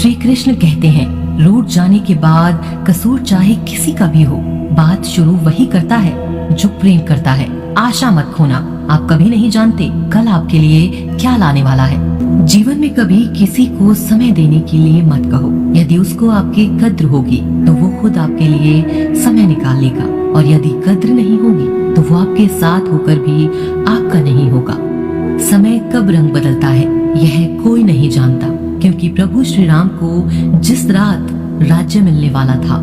श्री कृष्ण कहते हैं, लौट जाने के बाद कसूर चाहे किसी का भी हो, बात शुरू वही करता है जो प्रेम करता है। आशा मत खोना, आप कभी नहीं जानते कल आपके लिए क्या लाने वाला है। जीवन में कभी किसी को समय देने के लिए मत कहो। यदि उसको आपकी कद्र होगी तो वो खुद आपके लिए समय निकाल लेगा, और यदि कद्र नहीं होगी तो वो आपके साथ होकर भी आपका नहीं होगा। समय कब रंग बदलता है यह कोई नहीं जानता, क्योंकि प्रभु श्री राम को जिस रात राज्य मिलने वाला था,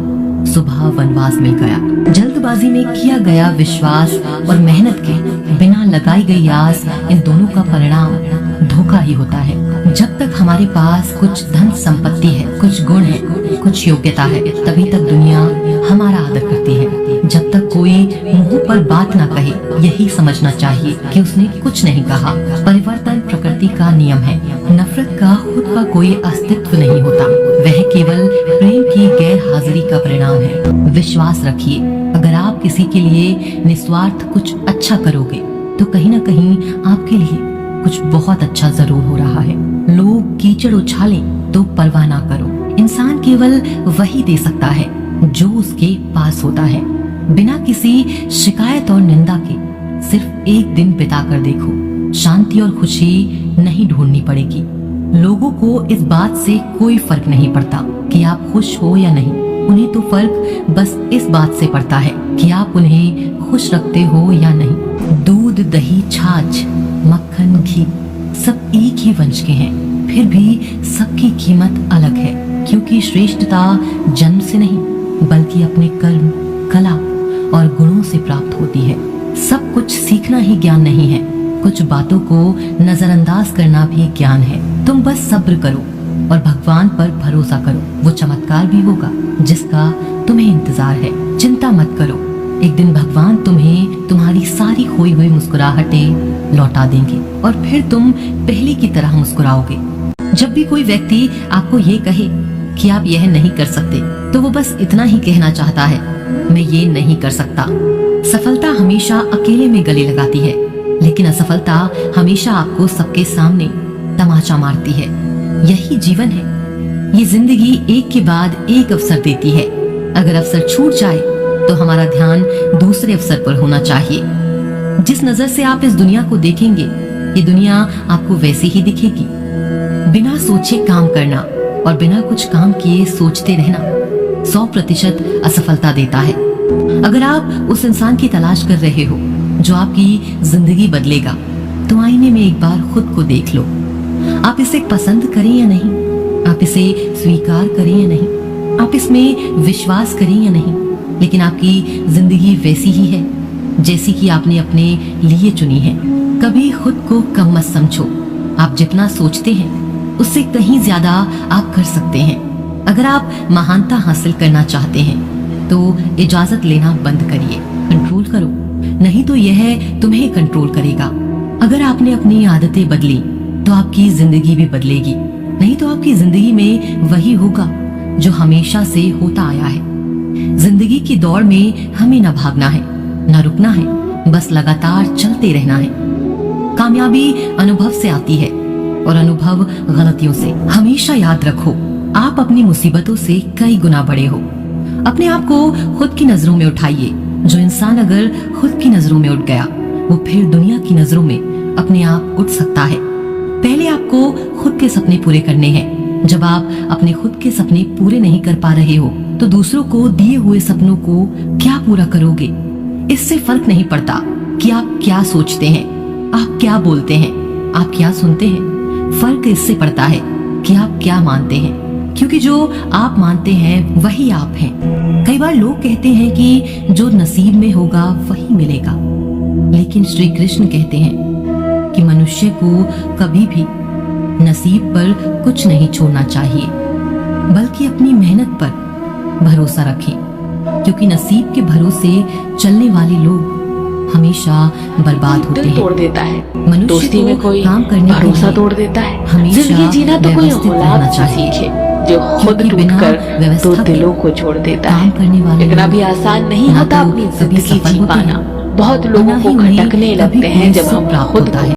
सुबह वनवास मिल गया। जल्दबाजी में किया गया विश्वास और मेहनत के बिना लगाई गई आस, इन दोनों का परिणाम धोखा ही होता है। जब तक हमारे पास कुछ धन संपत्ति है, कुछ गुण है, कुछ योग्यता है, तभी तक दुनिया हमारा आदर करती है। जब तक कोई मुंह पर बात ना कहे, यही समझना चाहिए कि उसने कुछ नहीं कहा। परिवर्तन प्रकृति का नियम है। नफरत का खुद का कोई अस्तित्व नहीं होता, वह केवल प्रेम की गैर हाजिरी का परिणाम है। विश्वास रखिए, अगर आप किसी के लिए निस्वार्थ कुछ अच्छा करोगे तो कहीं न कहीं आपके लिए कुछ बहुत अच्छा जरूर हो रहा है। लोग कीचड़ उछालें तो परवाह ना करो। इंसान केवल वही दे सकता है जो उसके पास होता है। बिना किसी शिकायत और निंदा के सिर्फ एक दिन बिता कर देखो, शांति और खुशी नहीं ढूंढनी पड़ेगी। लोगों को इस बात से कोई फर्क नहीं पड़ता कि आप खुश हो या नहीं, उन्हें तो फर्क बस इस बात से पड़ता है कि आप उन्हें खुश रखते हो या नहीं। दूध, दही, छाछ, मक्खन, घी सब एक ही वंश के हैं, फिर भी सबकी कीमत अलग है, क्योंकि श्रेष्ठता जन्म से नहीं बल्कि अपने कर्म, कला और गुणों से प्राप्त होती है। सब कुछ सीखना ही ज्ञान नहीं है, कुछ बातों को नजरअंदाज करना भी ज्ञान है। तुम बस सब्र करो और भगवान पर भरोसा करो, वो चमत्कार भी होगा जिसका तुम्हें इंतजार है। चिंता मत करो, एक दिन भगवान तुम्हें तुम्हारी सारी खोई हुई मुस्कुराहटें लौटा देंगे और फिर तुम पहले की तरह मुस्कुराओगे। जब भी कोई व्यक्ति आपको ये कहे कि आप यह नहीं कर सकते, तो वो बस इतना ही कहना चाहता है, मैं ये नहीं कर सकता। सफलता हमेशा अकेले में गले लगाती है, लेकिन असफलता हमेशा आपको सबके सामने तमाचा मारती है। यही जीवन है। ये जिंदगी एक के बाद एक अवसर देती है। अगर अवसर छूट जाए तो हमारा ध्यान दूसरे अवसर पर होना चाहिए। जिस नजर से आप इस दुनिया को देखेंगे, ये दुनिया आपको वैसी ही दिखेगी। बिना सोचे काम करना और बिना कुछ काम किए सोचते रहना 100% असफलता देता है। अगर आप उस इंसान की तलाश कर रहे हो जो आपकी जिंदगी बदलेगा, तो आईने में एक बार खुद को देख लो। आप इसे पसंद करें या नहीं, आप इसे स्वीकार करें या नहीं, आप इसमें विश्वास करें या नहीं, लेकिन आपकी जिंदगी वैसी ही है जैसी कि आपने अपने लिए चुनी है। कभी खुद को कम मत समझो। आप जितना सोचते हैं उससे कहीं ज्यादा आप कर सकते हैं। अगर आप महानता हासिल करना चाहते हैं तो इजाजत लेना बंद करिए, कंट्रोल करो, नहीं तो यह तुम्हें कंट्रोल करेगा। अगर आपने अपनी आदतें बदली तो आपकी जिंदगी भी बदलेगी, नहीं तो आपकी जिंदगी में वही होगा जो हमेशा से होता आया है। जिंदगी की दौड़ में हमें न भागना है, न रुकना है, बस लगातार चलते रहना है। कामयाबी अनुभव से आती है और अनुभव गलतियों से। हमेशा याद रखो, आप अपनी मुसीबतों से कई गुना बड़े हो। अपने आप को खुद की नजरों में उठाइए। जो इंसान अगर खुद की नजरों में उठ गया, वो फिर दुनिया की नजरों में अपने आप उठ सकता है। पहले आपको खुद के सपने पूरे करने हैं। जब आप अपने खुद के सपने पूरे नहीं कर पा रहे हो, तो दूसरों को दिए हुए सपनों को क्या पूरा करोगे? इससे फर्क नहीं पड़ता कि आप क्या सोचते हैं, आप क्या बोलते हैं, आप क्या सुनते हैं। फर्क इससे पड़ता है कि आप क्या मानते हैं, क्योंकि जो आप मानते हैं वही आप हैं। कई बार लोग कहते हैं कि जो नसीब में होगा वही मिलेगा, लेकिन श्री कृष्ण कहते हैं कि मनुष्य को कभी भी नसीब पर कुछ नहीं छोड़ना चाहिए, बल्कि अपनी मेहनत पर भरोसा रखें, क्योंकि नसीब के भरोसे चलने वाले लोग हमेशा बर्बाद होते हैं। तोड़ देता है, मनुष्य दोस्ती में कोई काम करने भरोसा तोड़ देता है। हमेशा जिंदगी जीना तो कोई व्यवस्थित औलाद रहना से चाहिए, सीखे जो खुद क्योंकि बिना टूटकर व्यवस्था दो के दिलों को छोड़ देता काम है। करने वाले इतना लोग भी आसान नहीं ना होता तो अपनी कभी जिंदगी सफल जी होते पाना। हैं, बहुत ना लोगों ही को उन्हें खटकने कभी लगते हैं कोई जब सुख हम प्राप्त खुद होता है।